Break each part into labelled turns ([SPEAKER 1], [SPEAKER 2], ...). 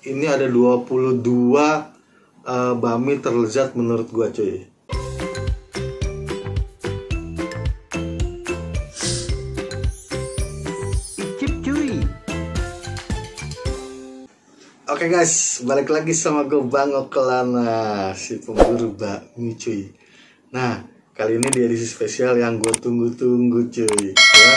[SPEAKER 1] ini ada 22 bami terlezat menurut gua cuy. Icip cuy. Oke guys, balik lagi sama gue Bang Okelana, si pemburu bakmi cuy. Nah, kali ini di edisi spesial yang gue tunggu-tunggu cuy ya.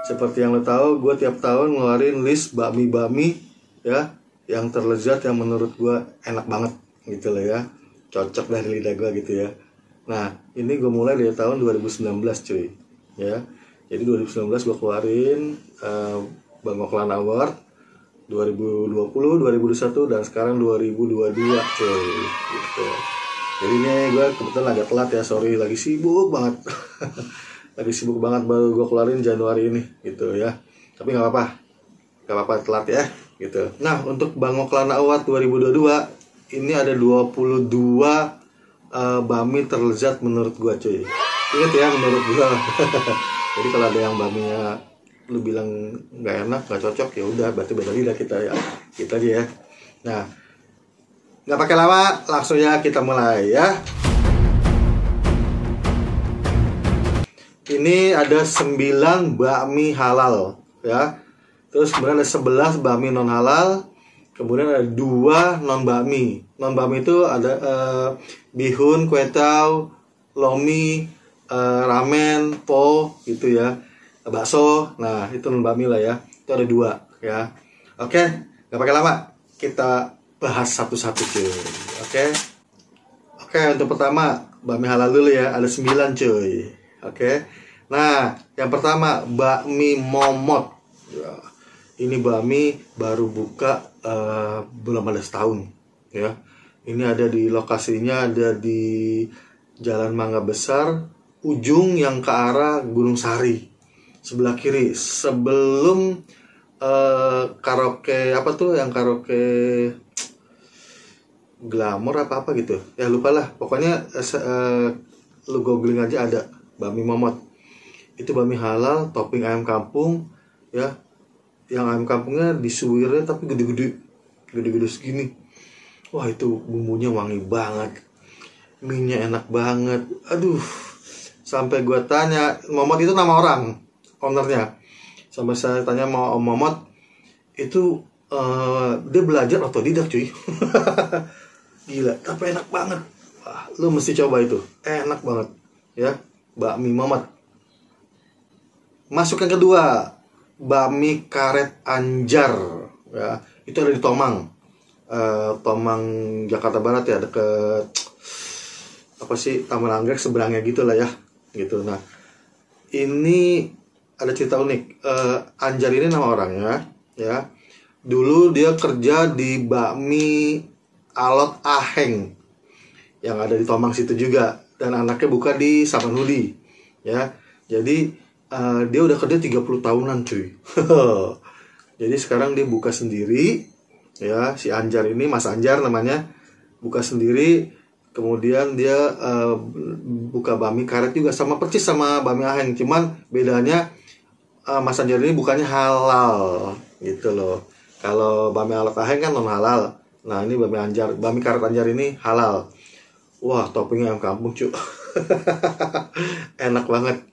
[SPEAKER 1] Seperti yang lo tahu, gue tiap tahun ngeluarin list bakmi-bakmi ya yang terlezat, yang menurut gue enak banget gitu loh ya, cocok dari lidah gue gitu ya. Nah, ini gue mulai dari tahun 2019 cuy ya. Jadi 2019 gue keluarin Bang Okelana Award 2020, 2021, dan sekarang 2022 cuy gitu. Jadi ini gue kebetulan agak telat ya, sorry, lagi sibuk banget. Lagi sibuk banget, baru gue keluarin Januari ini gitu ya. Tapi nggak apa-apa telat ya gitu. Nah, untuk Bang Okelana Award 2022 ini ada 22 bami terlezat menurut gue cuy. Ingat ya, menurut gue. Jadi kalau ada yang baminya lu bilang nggak enak, nggak cocok, ya udah berarti beda lidah kita ya, kita aja ya. Nah, nggak pakai lama, langsung ya kita mulai ya. Ini ada 9 bakmi halal ya, terus kemudian ada 11 bakmi non halal, kemudian ada 2 non bakmi. Non bakmi itu ada bihun, kue tahu, lomi, ramen, po gitu ya, bakso. Nah, itu non bakmi lah ya. Itu ada 2 ya. Oke, nggak pakai lama, kita bahas satu-satu cuy. Oke, untuk pertama bakmi halal dulu ya. Ada 9 cuy. Oke. Nah, yang pertama bakmi momot ya. Ini bakmi baru buka belum ada setahun ya. Ini ada di lokasinya, ada di Jalan Mangga Besar, ujung yang ke arah Gunung Sari, sebelah kiri, sebelum karaoke apa tuh, yang karaoke Glamour apa gitu ya, lupa lah pokoknya. Lu googling aja, ada bakmi momot. Itu bakmi halal, topping ayam kampung ya, yang ayam kampungnya disuwirnya tapi gede-gede segini. Wah, itu bumbunya wangi banget, minyak enak banget. Aduh, sampai gua tanya, momot itu nama orang, ownernya. Sampai saya tanya mau Om Momot itu dia belajar otodidak cuy. Gila, tapi enak banget. Wah, lu mesti coba itu, enak banget ya, bakmi momot. Masuk yang kedua, bakmi karet Anjar ya. Itu ada di Tomang, Tomang Jakarta Barat ya, deket apa sih, Taman Anggrek seberangnya gitulah ya gitu. Nah, ini ada cerita unik. Anjar ini nama orangnya ya. Dulu dia kerja di bakmi Alot Aheng yang ada di Tomang situ juga, dan anaknya buka di Samanhudi ya. Jadi dia udah kerja 30 tahunan cuy. Jadi sekarang dia buka sendiri ya, si Anjar ini, Mas Anjar namanya, buka sendiri. Kemudian dia buka bakmi karet juga, sama persis sama bakmi Aheng, cuman bedanya Mas Anjar ini bukannya halal gitu loh. Kalau bakmi Alot Aheng kan non halal. Nah, ini bakmi karet Anjar ini halal. Wah, toppingnya ayam kampung cuy. Enak banget.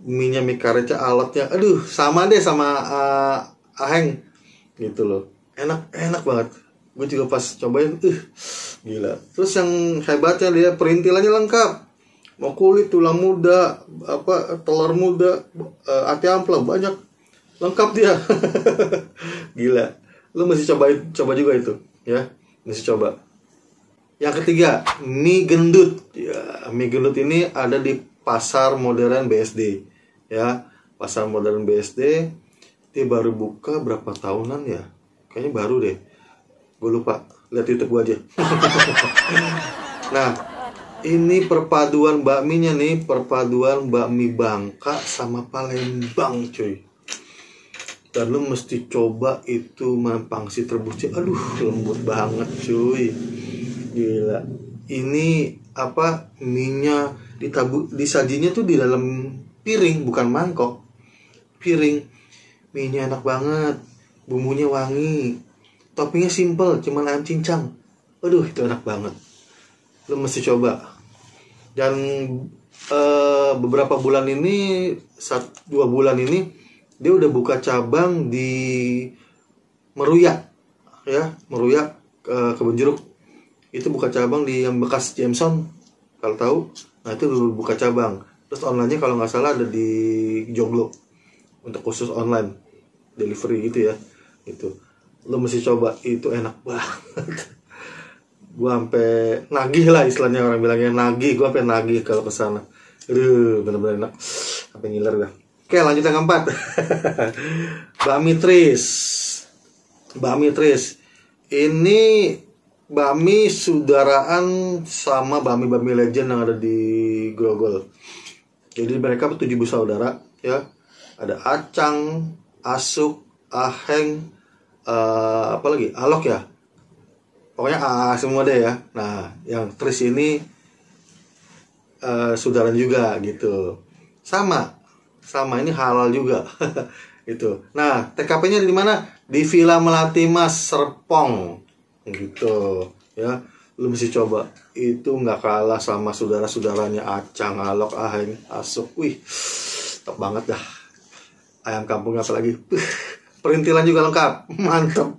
[SPEAKER 1] Mie karetnya, alotnya, aduh, sama deh sama Aheng gitu loh. Enak banget. Gue juga pas cobain, gila. Terus yang hebatnya dia perintilannya lengkap. Mau kulit, tulang muda, apa, telur muda, ati amplang, banyak, lengkap dia. Gila. Lu mesti coba juga itu ya. Mesti coba. Yang ketiga, mie gendut ya. Mie gendut ini ada di Pasar Modern BSD ya. Pasar Modern BSD, dia baru buka berapa tahunan ya, kayaknya baru deh, gue lupa, lihat YouTube gue aja. Nah, ini perpaduan bakminya nih, perpaduan bakmi Bangka sama Palembang cuy. Dan lu mesti coba itu pangsit rebusnya, aduh lembut banget cuy, gila. Ini apa, minyak disajinya tuh di dalam piring, bukan mangkok, piring. Minyak enak banget, bumbunya wangi, toppingnya simple, cuman ayam cincang. Aduh, itu enak banget. Lu mesti coba. Dan beberapa bulan ini, 2 bulan ini dia udah buka cabang di Meruya, ya, Meruya, Kebonjeruk. Itu buka cabang di yang bekas Jameson, kalau tahu. Nah, itu buka cabang. Terus online-nya kalau nggak salah ada di Joglo, untuk khusus online delivery gitu ya. Itu lo mesti coba, itu enak banget. Gua sampai nagih lah, istilahnya orang bilangnya nagih. Gua sampai nagih kalau ke sana. Aduh, bener-bener enak. Sampai ngiler dah. Oke, lanjut yang keempat. Bakmi Tris. Bakmi Tris. Ini bakmi saudaraan sama bakmi legend yang ada di Grogol. Jadi mereka 7 bersaudara, ya. Ada Acang, Asuk, Aheng, apa lagi? Alok ya. Pokoknya semua deh ya. Nah, yang Tris ini saudara juga gitu. Sama ini halal juga. Gitu. Nah, TKP-nya di mana? Di Villa Melati Mas, Serpong. Gitu, ya. Lu mesti coba. Itu nggak kalah sama saudara-saudaranya Acang, Alok, Aheng, Asuk. Wih, top banget dah. Ayam kampung apalagi. Perintilan juga lengkap. Mantap.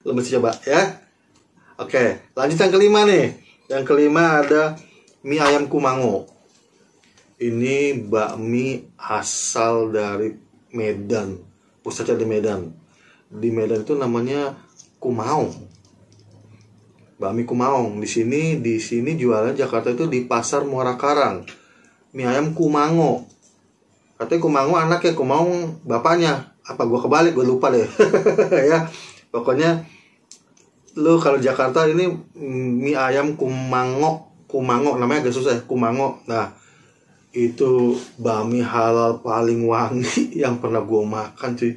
[SPEAKER 1] Lu mesti coba ya. Oke, lanjut yang kelima nih. Yang kelima ada mie ayam Kumango. Ini bakmi asal dari Medan. Pusatnya di Medan. Di Medan itu namanya Kumaung. Bakmi Kumaung. Di sini jualan Jakarta itu di Pasar Muara Karang. Mie ayam Kumango. Katanya Kumango anaknya, Kumaung bapaknya. Apa gua kebalik, gua lupa deh. Ya. Pokoknya lu kalau Jakarta ini mie ayam Kumango namanya agak susah ya, Kumango. Nah, itu bakmi halal paling wangi yang pernah gue makan cuy.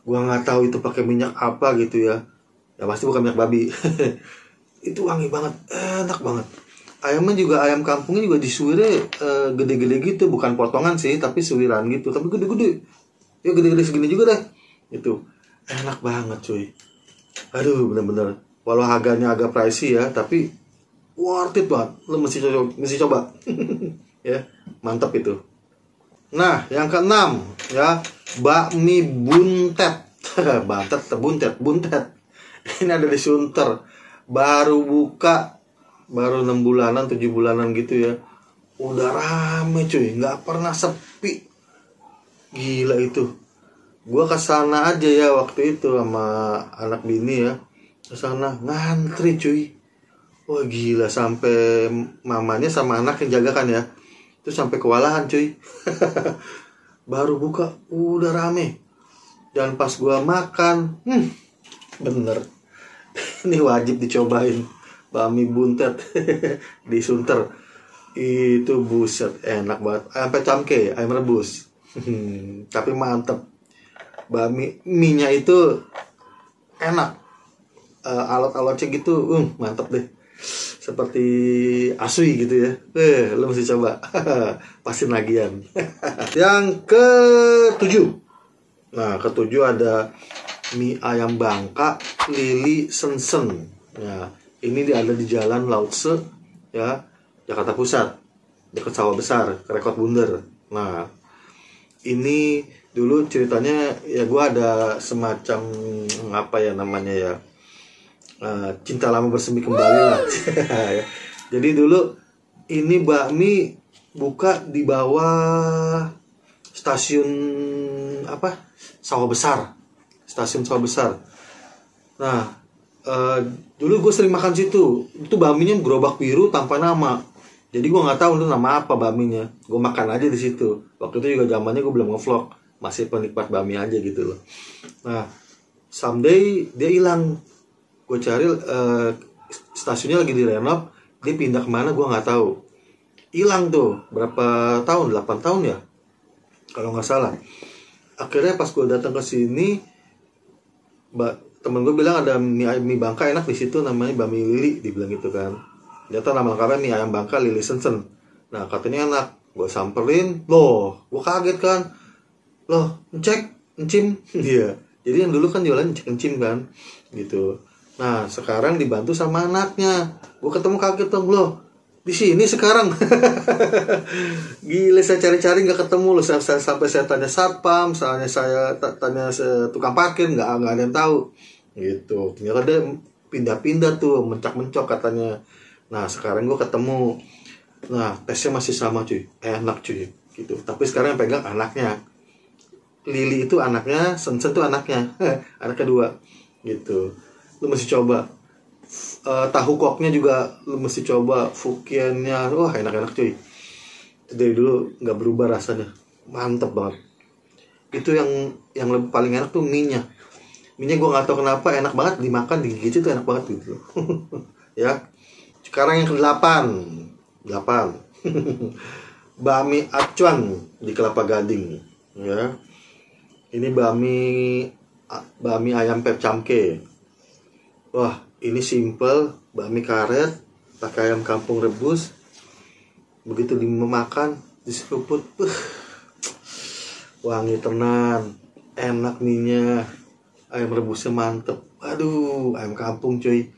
[SPEAKER 1] Gue nggak tahu itu pakai minyak apa gitu ya. Ya pasti bukan minyak babi. Itu wangi banget, enak banget. Ayamnya juga, ayam kampungnya juga disuirnya gede-gede gitu, bukan potongan sih, tapi suiran gitu, tapi gede-gede. Ya gede-gede segini juga deh. Itu enak banget cuy. Aduh, bener-bener. Walau harganya agak pricey ya, tapi worth it banget. Lo mesti coba. Ya, mantap itu. Nah, yang keenam ya, bakmi buntet. Buntet. Ini ada di Sunter. Baru buka, baru 6 bulanan, 7 bulanan gitu ya. Udah rame cuy, nggak pernah sepi. Gila itu. Gua kesana aja ya waktu itu sama anak bini ya, kesana ngantri cuy. Wah gila, sampai mamanya sama anak yang jaga kan ya, itu sampai kewalahan cuy. Baru buka udah rame. Dan pas gua makan, bener, ini wajib dicobain bakmi buntet di Sunter. Itu buset enak banget, sampai camke, ayam rebus. Tapi mantep. Bakmi mie-nya itu enak, alot-alotnya gitu, mantep deh, seperti asui gitu ya. Lo mesti coba. Pasti nagihan. Yang ke-7. Nah, ke-7 ada mie ayam Bangka Lili Sensen. Ya, ini ada di Jalan Lautse ya, Jakarta Pusat, dekat Sawah Besar, Rekod Bunder. Nah, ini dulu ceritanya ya, gue ada semacam apa ya namanya ya, cinta lama bersemi kembali lah. Jadi dulu ini bakmi buka di bawah stasiun apa, Sawah Besar, stasiun Sawah Besar. Nah, dulu gue sering makan situ. Itu bakminya gerobak biru tanpa nama. Jadi gue nggak tahu itu nama apa bakminya. Gue makan aja di situ. Waktu itu juga zamannya gue belum ngevlog, masih penikmat bakmi aja gitu loh. Nah, someday dia hilang. Gue cari, stasiunnya lagi direnov, dia pindah kemana gue nggak tahu. Hilang tuh berapa tahun, 8 tahun ya kalau nggak salah. Akhirnya pas gue datang ke sini, temen gue bilang ada mie Bangka enak di situ, namanya bakmi Lili, dibilang gitu kan. Ternyata nama lengkapnya mie ayam Bangka Lili Sensen. Nah, katanya enak. Gue samperin, loh, gue kaget kan. Loh, encim. Iya. Jadi yang dulu kan jualan encim kan gitu. Nah sekarang dibantu sama anaknya. Gue ketemu kaget dong, loh di sini sekarang. Gila, saya cari-cari nggak ketemu loh. Sampai saya tanya satpam, saya tanya tukang parkir, nggak ada yang tahu gitu. Ternyata dia pindah-pindah tuh, mencak-mencok katanya. Nah sekarang gue ketemu. Nah tesnya masih sama cuy, enak cuy gitu. Tapi sekarang yang pegang anaknya. Lili itu anaknya, Sensen tuh anaknya, anak kedua gitu. Lu mesti coba. Tahu koknya juga lu mesti coba. Fukiannya, wah enak-enak cuy. Dari dulu nggak berubah rasanya, mantep banget. Itu yang lebih paling enak tuh mie-nya. Mie-nya gue nggak tahu kenapa enak banget, dimakan digigit itu enak banget gitu. Ya. Sekarang yang ke-8 Bami Acuan di Kelapa Gading ya. Ini bami ayam pep camke. Wah, ini simple, bami karet pakai ayam kampung rebus. Begitu dimakan, diseruput, wangi tenan, enak mie-nya, ayam rebusnya mantep. Aduh, ayam kampung cuy,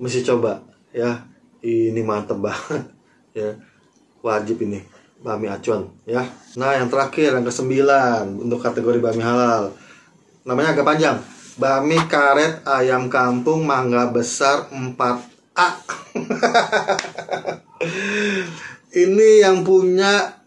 [SPEAKER 1] mesti coba ya. Ini mantep banget ya, wajib ini bami acuan ya. Nah yang terakhir, yang ke-9 untuk kategori bami halal, namanya agak panjang, bami karet ayam kampung mangga besar 4A. Ini yang punya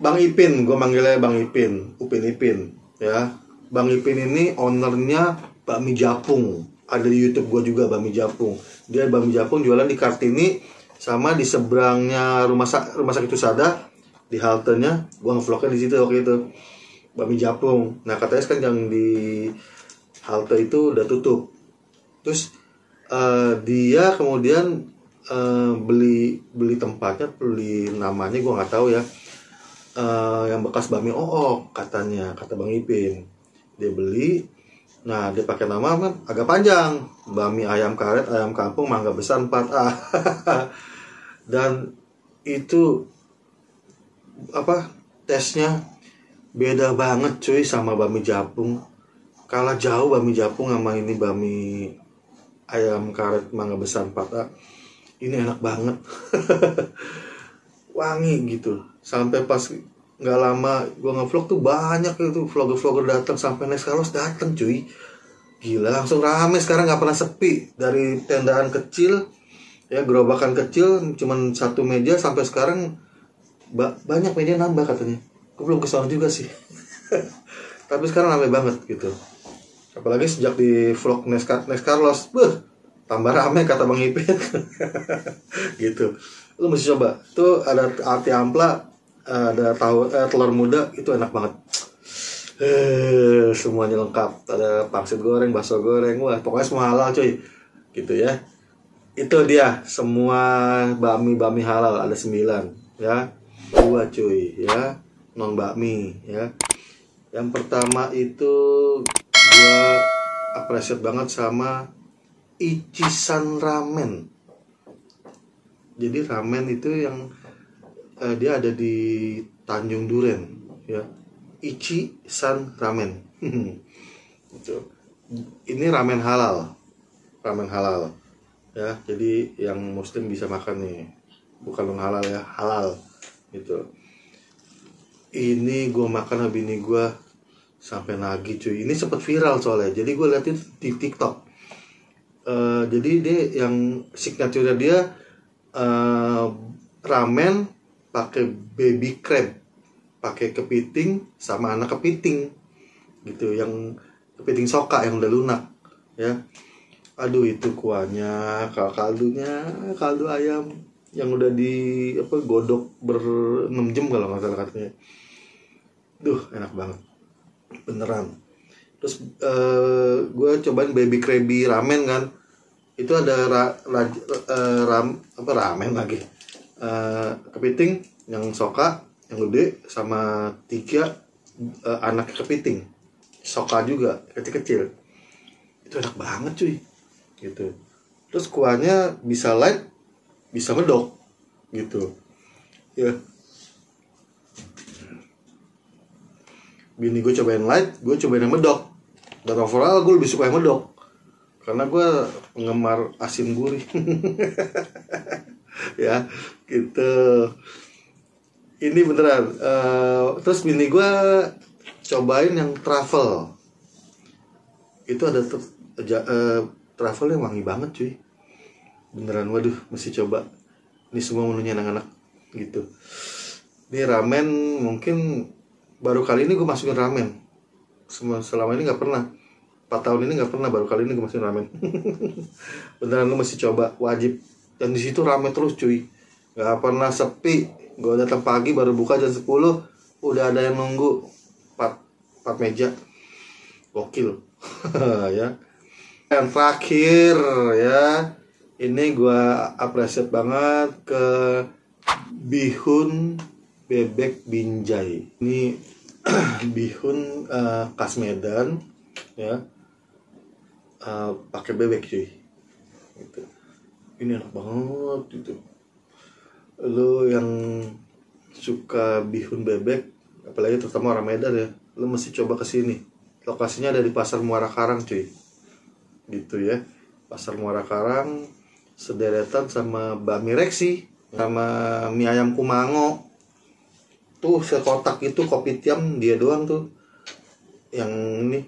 [SPEAKER 1] Bang Ipin, gue manggilnya Bang Ipin, Upin Ipin ya. Bang Ipin ini ownernya Bakmi Japung, ada di YouTube gue juga, Bakmi Japung. Dia Bakmi Japung jualan di Kartini sama di seberangnya rumah sakit Husada, di haltenya. Gue ngevlognya di situ waktu itu, Bakmi Japung. Nah katanya kan yang di halte itu udah tutup. Terus dia kemudian beli tempatnya, beli namanya gue nggak tahu ya, yang bekas Bakmi Ook katanya, kata Bang Ipin. Dia beli. Nah dia pakai nama kan agak panjang, bami ayam karet ayam kampung mangga besar 4A. Dan itu apa, tesnya beda banget cuy sama Bakmi Japung. Kalah jauh Bakmi Japung sama ini bami ayam karet mangga besar 4A. Ini enak banget. Wangi gitu. Sampai pas nggak lama gue ngevlog tuh banyak itu vlogger-vlogger datang, sampai Next Carlos datang cuy. Gila, langsung rame sekarang, nggak pernah sepi. Dari tendaan kecil ya, gerobakan kecil cuman satu meja, sampai sekarang banyak meja nambah katanya. Gue belum kesana juga sih. Tapi sekarang rame banget gitu. Apalagi sejak di vlog Next Carlos, tambah rame kata Bang Ipin. Gitu. Lu mesti coba. Tuh ada ati ampla, ada telur muda, itu enak banget. Semuanya lengkap. Ada pangsit goreng, bakso goreng, wah pokoknya semua halal cuy. Gitu ya. Itu dia semua bami halal, ada 9 ya. 2 cuy ya, non bakmi ya. Yang pertama itu gua appreciate banget sama Ichisan Ramen. Jadi ramen itu yang dia ada di Tanjung Duren ya. Ichisan Ramen. Gitu. Ini ramen halal ya. Jadi yang muslim bisa makan nih, bukan non halal ya, halal gitu. Ini gue makan sama bini gue sampai nagih cuy. Ini sempat viral soalnya, jadi gue liat itu di TikTok. Jadi dia yang signature dia ramen pakai baby crab, pakai kepiting sama anak kepiting gitu, yang kepiting soka yang udah lunak ya. Aduh itu kuahnya, kaldu ayam yang udah di godok 6 jam kalau nggak salah katanya. Duh enak banget beneran. Terus gue cobain baby krabby ramen kan. Itu ada ramen lagi, kepiting yang soka yang gede sama 3 anak kepiting soka juga kecil-kecil. Itu enak banget cuy gitu. Terus kuahnya bisa light bisa medok gitu ya. Bini gue cobain light, gue cobain yang medok Dan overall gue lebih suka yang medok karena gue penggemar asin gurih. Ya gitu. Ini beneran. Terus bini gue cobain yang truffle. Itu ada truffle yang wangi banget cuy. Beneran, waduh, mesti coba. Ini semua menunya anak-anak gitu. Ini ramen, mungkin baru kali ini gue masukin ramen. Selama ini nggak pernah. 4 tahun ini nggak pernah, baru kali ini gue masukin ramen. Beneran lu mesti coba, wajib. Dan di situ rame terus cuy, nggak pernah sepi. Gue datang pagi baru buka jam 10, udah ada yang nunggu 4 meja. Gokil. Ya. Yang terakhir ya, ini gue appreciate banget ke bihun bebek Binjai. Ini bihun khas Medan ya, pakai bebek cuy gitu. Ini enak banget gitu. Lu yang suka bihun bebek, apalagi terutama orang Medan ya, lu mesti coba kesini. Lokasinya ada di Pasar Muara Karang cuy gitu ya. Pasar Muara Karang sederetan sama bakmi Reksi sama mie ayam Kumango. Tuh sekotak itu kopi tiam dia doang tuh yang ini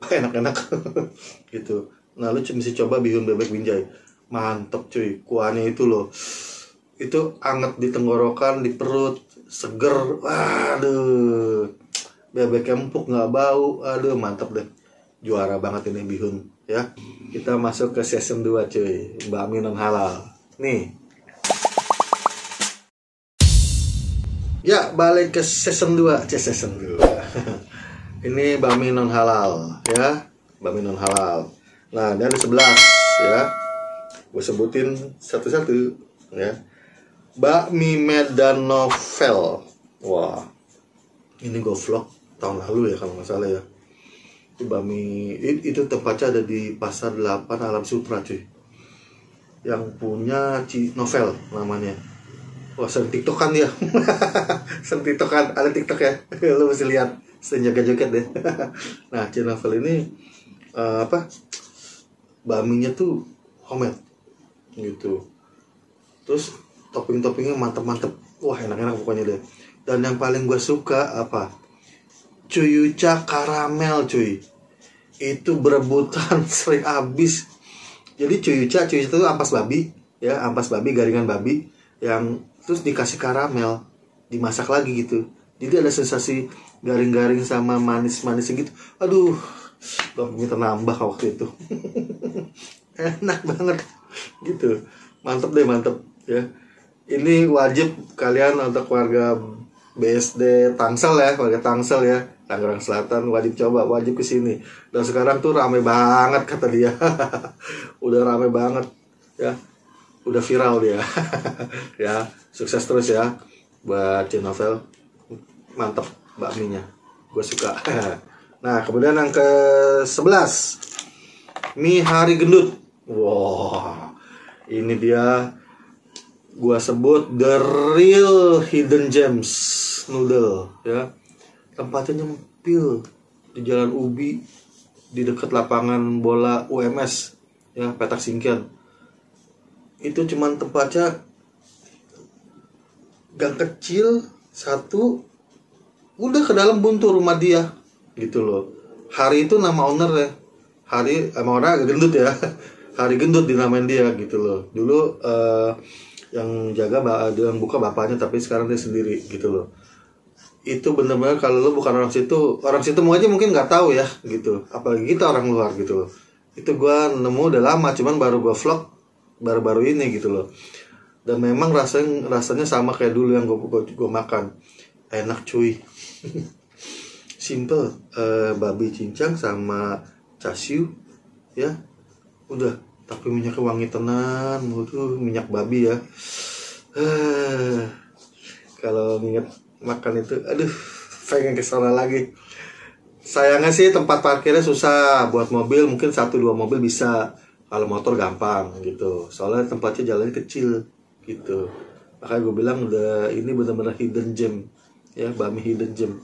[SPEAKER 1] enak-enak gitu. Nah lu mesti coba bihun bebek Binjai, mantep cuy. Kuahnya itu loh, itu anget di tenggorokan, di perut, seger. Waduh, bebek empuk nggak bau. Aduh mantep deh, juara banget ini bihun ya. Kita masuk ke season 2 cuy, bakmi non halal nih. Ya, balik ke season 2. Season 2. Ini bakmi non halal ya. Bakmi non halal. Nah, ini ada 11 ya. Gue sebutin satu-satu ya. Bakmi Medan Novel. Wah. Ini gue vlog tahun lalu ya kalau nggak salah ya. Itu bakmi itu tempatnya ada di Pasar 8 Alam Sutra cuy. Yang punya Novel namanya. Wah, sering tiktokan dia. Sering tiktokan, ada tiktok ya. Lo mesti lihat, sering joget-joget deh. Nah, Novel ini bakminya tuh homemade gitu. Terus topping-toppingnya mantep-mantep. Wah, enak-enak pokoknya deh. Dan yang paling gue suka apa? Cuyuca karamel cuy. Itu berebutan sering habis. Jadi cuyuca itu ampas babi ya, ampas babi, garingan babi yang terus dikasih karamel, dimasak lagi gitu. Jadi ada sensasi garing-garing sama manis-manis gitu. Aduh, lambungnya nambah waktu itu. Enak banget gitu. Mantep deh, mantep ya. Ini wajib kalian untuk warga BSD Tangsel ya, warga Tangsel ya, Tangerang Selatan, wajib coba, wajib kesini. Dan sekarang tuh rame banget kata dia. Udah rame banget ya. Udah viral dia. Ya, sukses terus ya buat Novel. Mantap bakminya, gue suka. Nah, kemudian yang ke-11, mie hari gendut. Wow, ini dia gue sebut the real hidden gems noodle ya. Tempatnya nyempil di Jalan Ubi, di dekat lapangan bola UMS ya, Petak Singkian. Itu cuman tempatnya gang kecil satu, udah ke dalam buntu rumah dia gitu loh. Hari itu nama owner ya, Hari emang orang agak gendut ya. Hari gendut dinamain dia gitu loh. Dulu yang jaga yang buka bapaknya, tapi sekarang dia sendiri gitu loh. Itu bener-bener kalau lo bukan orang situ mau aja mungkin nggak tahu ya gitu, apalagi kita orang luar gitu loh. Itu gua nemu udah lama, cuman baru gua vlog baru-baru ini gitu loh. Dan memang rasanya sama kayak dulu yang gue makan. Enak cuy. Simple, babi cincang sama casiu ya. Udah, tapi minyaknya wangi tenan. Waduh, minyak babi ya. Kalau inget makan itu, aduh, pengen ke sana lagi. Sayangnya sih tempat parkirnya susah. Buat mobil mungkin 1-2 mobil bisa. Kalau motor gampang gitu, soalnya tempatnya jalannya kecil gitu. Makanya gue bilang udah ini benar-benar hidden gem ya, bakmi hidden gem.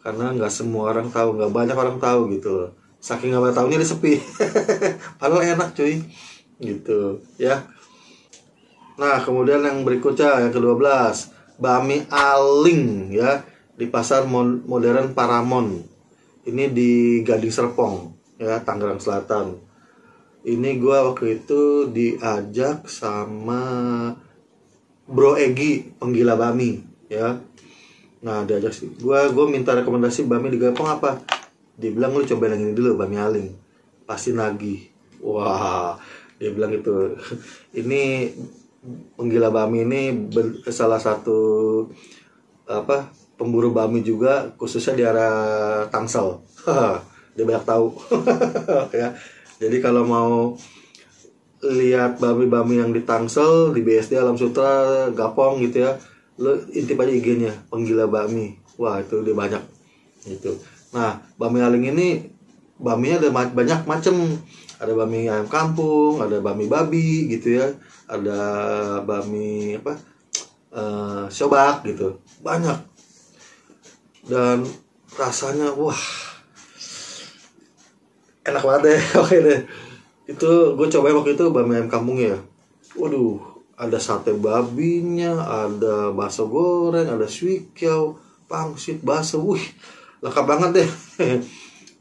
[SPEAKER 1] karena nggak semua orang tahu, nggak banyak orang tahu gitu loh. Saking nggak banyak tahunya dia sepi. Padahal enak cuy gitu ya. Nah kemudian yang berikutnya yang ke-12, Bami Aling ya, di pasar modern Paramon. Ini di Gading Serpong ya, Tangerang Selatan. Ini gue waktu itu diajak sama Bro Egi, penggila Bami ya. Nah diajak sih, gue minta rekomendasi Bami di Gampang apa. Dibilang lu cobain yang ini dulu, Bami Aling, pasti nagih. Wah, dia bilang gitu. Ini penggila Bami ini salah satu apa pemburu Bami juga, khususnya di arah Tangsel. Dia banyak tahu. Ya. Jadi kalau mau lihat Bami-Bami yang di Tangsel, di BSD Alam Sutra, Gapong gitu ya, lo intip aja IG-nya penggila Bami. Wah itu dia banyak gitu. Nah Bami Aling ini Baminya ada banyak macam. Ada Bami ayam kampung, ada Bami babi gitu ya, ada Bami apa sobak gitu, banyak. Dan rasanya wah enak banget deh. Oke deh, itu gue cobain waktu itu Bami ayam kampungnya ya. Waduh, ada sate babinya, ada bakso goreng, ada suikiao, pangsit, bakso, wih, lengkap banget deh.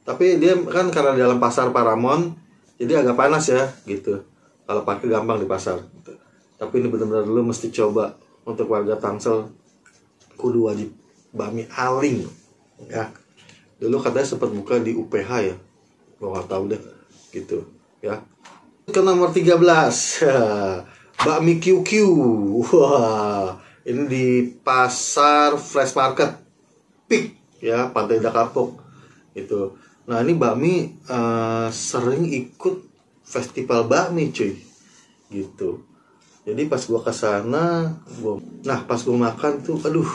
[SPEAKER 1] Tapi dia kan karena di dalam pasar Paramon, jadi agak panas ya gitu. Kalau pakai gampang di pasar. Gitu. Tapi ini benar-benar lu mesti coba untuk warga Tangsel, kudu wajib Bami Aling ya. Dulu katanya sempat buka di UPH ya, gue nggak tahu deh gitu ya. Ke nomor 13. Bakmi QQ. Wah, ini di pasar Fresh Market Pik ya, Pantai Indah Kapuk itu. Nah ini bakmi sering ikut festival bakmi cuy gitu. Jadi pas gua kesana, pas gua makan tuh, aduh,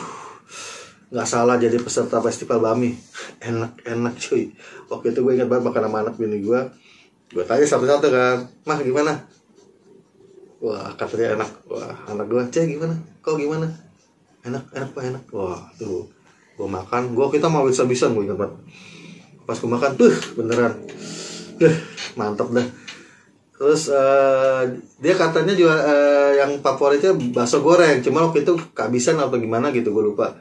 [SPEAKER 1] nggak salah jadi peserta festival bakmi. Enak cuy. Waktu itu gue ingat banget makan sama anak bini gue tanya satu-satu kan, mah gimana? Wah katanya enak. Wah anak gue, cek gimana? Kau gimana? Enak pak, enak. Wah tuh gue makan, kita mau bisa-bisa, gue ingat banget. Pas gue makan tuh beneran, mantap dah. Terus dia katanya juga yang favoritnya bakso goreng, cuma waktu itu kehabisan atau gimana gitu, gue lupa.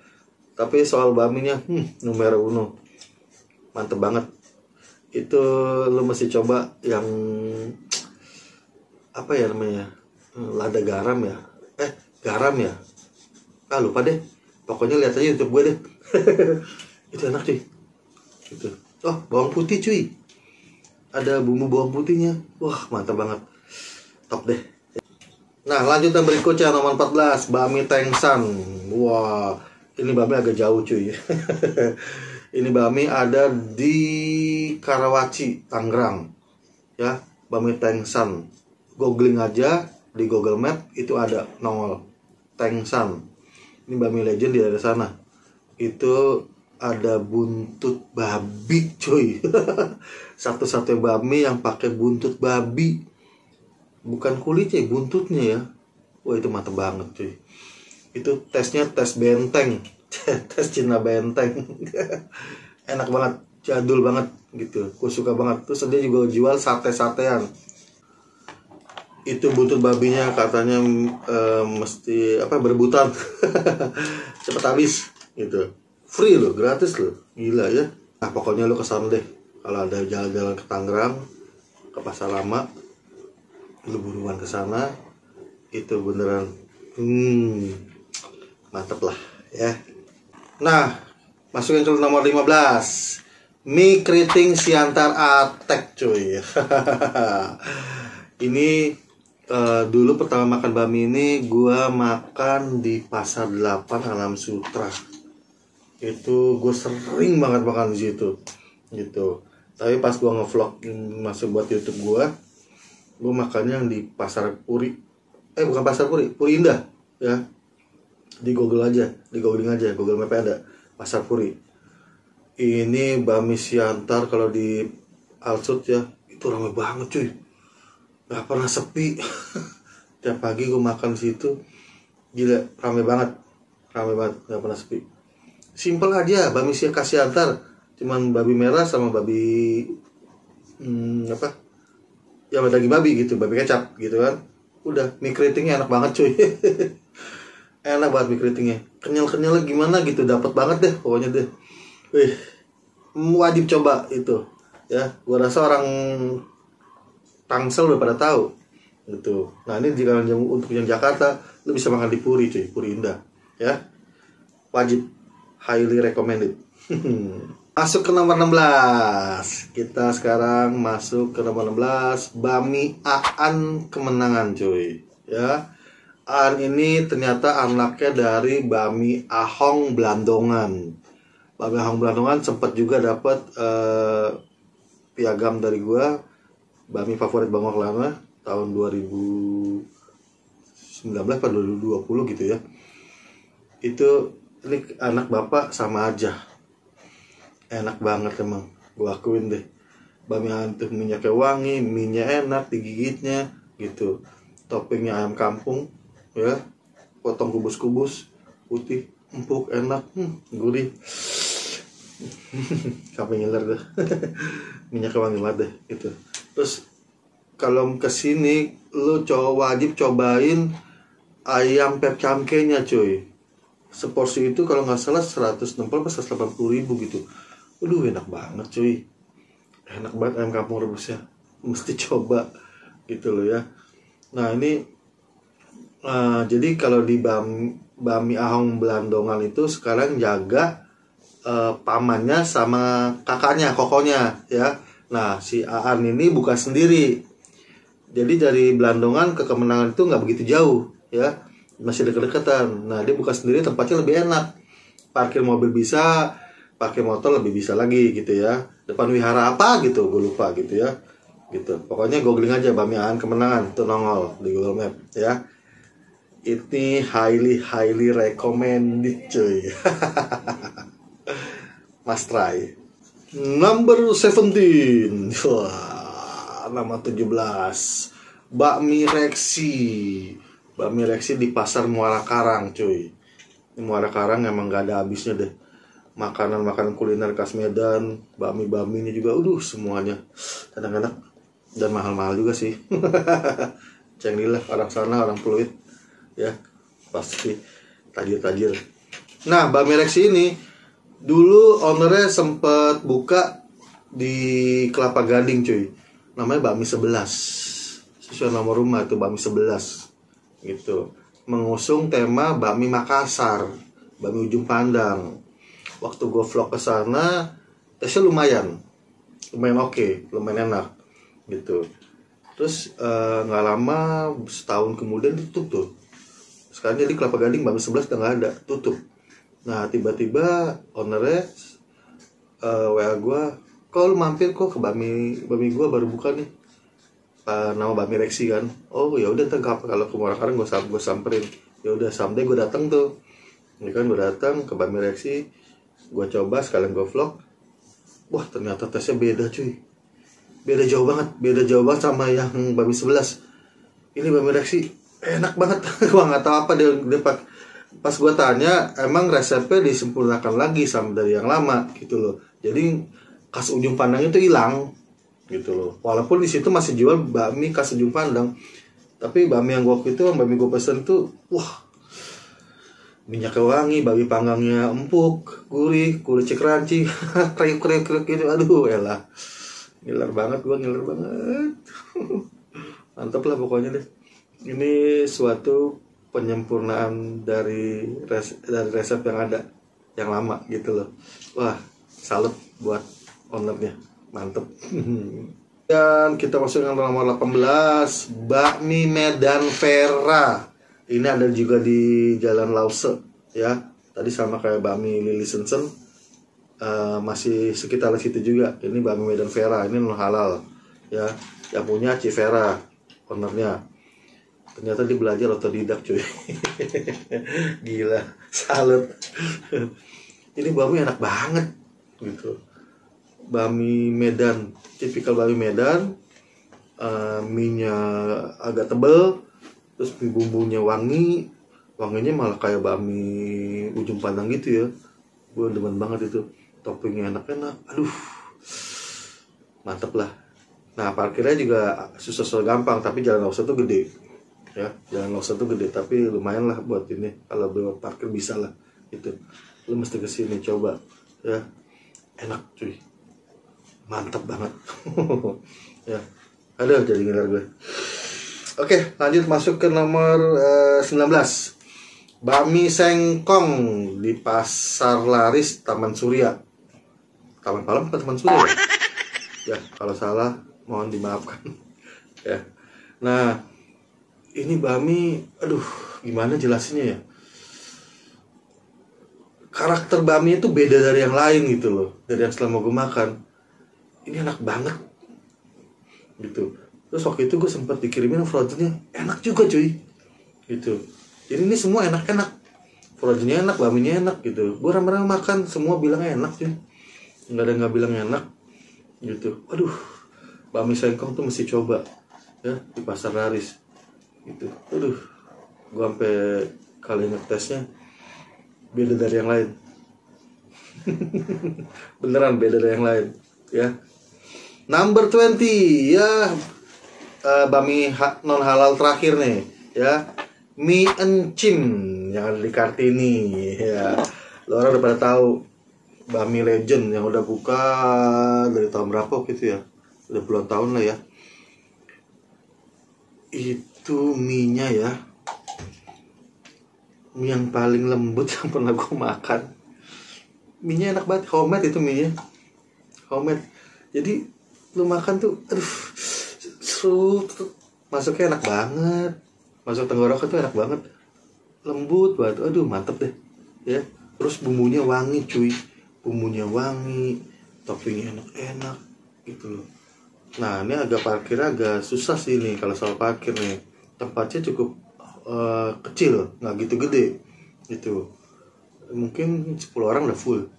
[SPEAKER 1] Tapi soal baminya numero uno, mantep banget. Itu lo mesti coba yang apa ya namanya, lada garam ya, garam ya, lupa deh. Pokoknya lihat aja YouTube gue deh. Itu enak cuy gitu. Oh bawang putih cuy, ada bumbu bawang putihnya, wah mantap banget, top deh. Nah lanjut yang berikutnya nomor 14, Bami Tengsan. Wah ini Bami agak jauh cuy. Ini Bami ada di Karawaci, Tangerang ya. Bami Tengsan, googling aja di Google Map, itu ada nongol Tengsan. Ini Bami legend di daerah sana. Itu ada buntut babi cuy. Satu-satunya Bami yang pakai buntut babi, bukan kulitnya, buntutnya ya. Wah itu mantep banget cuy. Itu tesnya tes benteng. Tes Cina benteng. Enak banget, jadul banget gitu, gue suka banget. Terus dia juga jual sate-satean. Itu buntut babinya katanya mesti berebutan. Cepet habis gitu, free loh, gratis loh, gila ya. Nah pokoknya lo kesana deh, kalau ada jalan-jalan ke Tangerang, ke Pasar Lama, lo buruan kesana. Itu beneran mantep lah ya. Nah masukin ke nomor 15, mie keriting Siantar Atek cuy. Ini dulu pertama makan Bami ini gua makan di Pasar 8 Alam Sutra. Itu gue sering banget makan di situ gitu. Tapi pas gua ngevlog masuk buat YouTube gua makannya yang di Pasar Puri. Bukan Pasar Puri, Puri Indah ya. Di Google aja, di googling aja, Google Map ada Pasar Puri. Ini Bami Siantar kalau di Alsut ya, itu ramai banget cuy, nggak pernah sepi. Tiap pagi gue makan di situ, gila, ramai banget, nggak pernah sepi. Simpel aja, bami siap kasih antar, cuman babi merah sama babi apa? Ya daging babi gitu, babi kecap gitu kan. Udah, mie keritingnya enak banget cuy. Enak banget mie keritingnya. Kenyal-kenyalnya gimana gitu, dapat banget deh pokoknya deh. Wih, wajib coba itu. Ya, gua rasa orang Tangsel udah pada tahu gitu. Nah, ini jika untuk yang Jakarta, lu bisa makan di Puri cuy, Puri Indah. Ya. Wajib, highly recommended. Masuk ke nomor 16. Kita sekarang masuk ke nomor 16, Bami Aan Kemenangan cuy. Ya. Aan ini ternyata anaknya dari Bami Ahong Blandongan. Bami Ahong Blandongan sempat juga dapat piagam dari gua, Bami favorit Bang Oklana tahun 2019 atau 2020 gitu ya. Itu ini anak bapak sama aja, enak banget emang, gue akuin deh. Bami hantu minyaknya wangi, minyak enak digigitnya gitu, toppingnya ayam kampung ya, potong kubus-kubus putih, empuk, enak, gurih. Sampai ngiler deh. Minyaknya wangi banget deh gitu. Terus kalau kesini lu wajib cobain ayam pep camkenya cuy. Seporsi itu kalau nggak salah 160 atau 180 ribu gitu. Aduh, enak banget cuy. Enak banget ayam kampung rebusnya. Mesti coba gitu loh ya. Nah ini jadi kalau di Bami Ahong Blandongan itu sekarang jaga pamannya sama kakaknya, kokonya ya. Nah si Aan ini bukan sendiri. Jadi dari Blandongan ke Kemenangan itu nggak begitu jauh ya. Masih deket-deketan. Nah dia buka sendiri, tempatnya lebih enak, parkir mobil bisa, parkir motor lebih bisa lagi gitu ya. Depan wihara apa gitu gue lupa gitu ya, gitu. Pokoknya googling aja Bami Aan Kemenangan, tuh nongol di Google Map ya. Ini highly recommended cuy. Must try. Number 17. Wah, nama 17, Bakmi Reksi. Bakmi Reksi di Pasar Muara Karang cuy. Di Muara Karang emang gak ada habisnya deh. Makanan-makanan kuliner khas Medan, bakmi-bakminya juga, semuanya enak-enak dan mahal-mahal juga sih. Cengilah orang sana, orang Pluit ya, pasti tajir-tajir. Nah, Bakmi Reksi ini dulu ownernya sempet buka di Kelapa Gading cuy. Namanya Bakmi 11. Sesuai nomor rumah itu Bakmi 11. Gitu, mengusung tema bakmi Makassar, bakmi ujung pandang. Waktu gue vlog ke sana, tesnya lumayan oke, lumayan enak gitu. Terus nggak lama, setahun kemudian tutup tuh. Sekarang jadi Kelapa Gading Bakmi 11 udah nggak ada, tutup. Nah tiba-tiba ownernya WA gue, kok lu mampir kok ke bakmi gue baru buka nih, nama Bakmi Reksi kan. Oh ya udah, ntar kalau ke Muara Karang gue samperin. Ya udah, someday gue datang tuh. Ini kan gue datang ke Bakmi Reksi, gue coba sekalian gue vlog. Wah ternyata tesnya beda cuy. Beda jauh banget sama yang Bakmi 11. Ini Bakmi Reksi enak banget. Gue nggak tahu apa dia pas gue tanya, emang resepnya disempurnakan lagi sama dari yang lama gitu loh. Jadi khas ujung pandang itu hilang gitu loh. Walaupun di situ masih jual bakmi khas ujung pandang, tapi bakmi yang waktu itu, bakmi gue pesen tuh, wah, minyaknya wangi, babi panggangnya empuk, gurih, kulit crunchy, kriuk gitu. Aduh, elah, ngiler banget. Mantap lah pokoknya deh. Ini suatu penyempurnaan dari resep yang ada, yang lama gitu loh. Wah, salut buat ownernya. Mantep. Dan kita masuk ke nomor 18, Bakmi Medan Vera. Ini ada juga di Jalan Lause ya. Tadi sama kayak Bakmi Lili Sensen, masih sekitar situ juga. Ini Bakmi Medan Vera, ini non halal ya. Yang punya Civera, ownernya. Ternyata dia belajar otodidak cuy. Gila, salut. Ini bakmi enak banget gitu. Bakmi Medan, tipikal bakmi Medan, minyak agak tebel, terus bumbunya wanginya malah kayak bakmi ujung pandang gitu ya. gue demen banget itu, toppingnya enak-enak, aduh mantep lah. Nah parkirnya juga susah gampang, tapi Jalan Loksor tuh gede ya, Jalan Loksor tuh gede, tapi lumayan lah buat ini, kalau belum parkir bisa lah itu, lu mesti kesini coba ya, enak cuy, mantep banget. Ya aduh jadi ngiler gue. Oke lanjut masuk ke nomor 19, Bami Sengkong di Pasar Laris Taman Surya. Taman Palem atau Taman Surya ya? Kalau salah mohon dimaafkan. Ya. Nah, ini Bami, aduh, gimana jelasinnya ya? Karakter Bami itu beda dari yang lain gitu loh, dari yang selama gue makan. Ini enak banget, gitu. Terus waktu itu gue sempat dikirimin frozennya, enak juga cuy, gitu. Jadi ini semua enak-enak, frozennya enak, Baminya enak gitu. Gue rame-rame makan, semua bilang enak cuy, nggak ada yang nggak bilang enak, gitu. Aduh. Bami Sengkong tuh mesti coba ya di Pasar Laris gitu. Aduh, gue sampai kali ngetesnya beda dari yang lain. Beneran beda dari yang lain ya. Number 20 ya, Bami non halal terakhir nih ya, mie encim yang ada di Kartini ya. Lo orang udah pada tahu Bami Legend yang udah buka dari tahun berapa gitu ya, udah puluhan tahun lah ya. Itu mie-nya ya, mie yang paling lembut yang pernah gue makan. Mie-nya enak banget, homemade itu mie-nya, homemade. Jadi lu makan tuh, aduh, masuknya enak banget, masuk tenggorokan tuh enak banget, lembut banget, aduh mantep deh ya. Terus bumbunya wangi cuy, bumbunya wangi, toppingnya enak-enak gitu loh. Nah ini agak parkirnya agak susah sih nih kalau soal parkir nih, tempatnya cukup kecil, nggak gitu gede gitu, mungkin 10 orang udah full.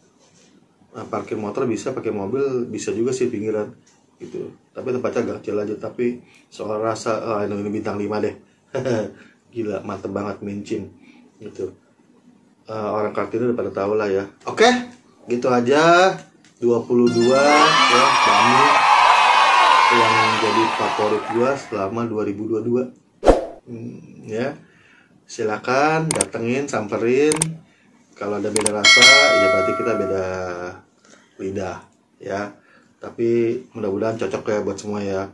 [SPEAKER 1] Nah, parkir motor bisa, pakai mobil bisa juga sih pinggiran gitu, tapi tempatnya agak kecil aja. Tapi soal rasa, ini bintang 5 deh. Gila mantep banget mincin gitu. Orang Kartini udah pada tahu lah ya. Oke, gitu aja 22 ya Bami yang jadi favorit gua selama 2022. Ya silakan datengin, samperin. Kalau ada beda rasa ya berarti kita beda lidah ya, tapi mudah-mudahan cocok ya buat semua ya.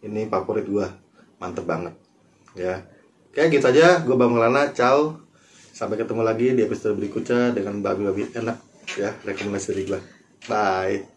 [SPEAKER 1] Ini favorit gua, mantep banget ya. Oke gitu aja, gua Bang Lana, ciao, sampai ketemu lagi di episode berikutnya dengan babi-babi enak ya, rekomendasi dari gua. Bye.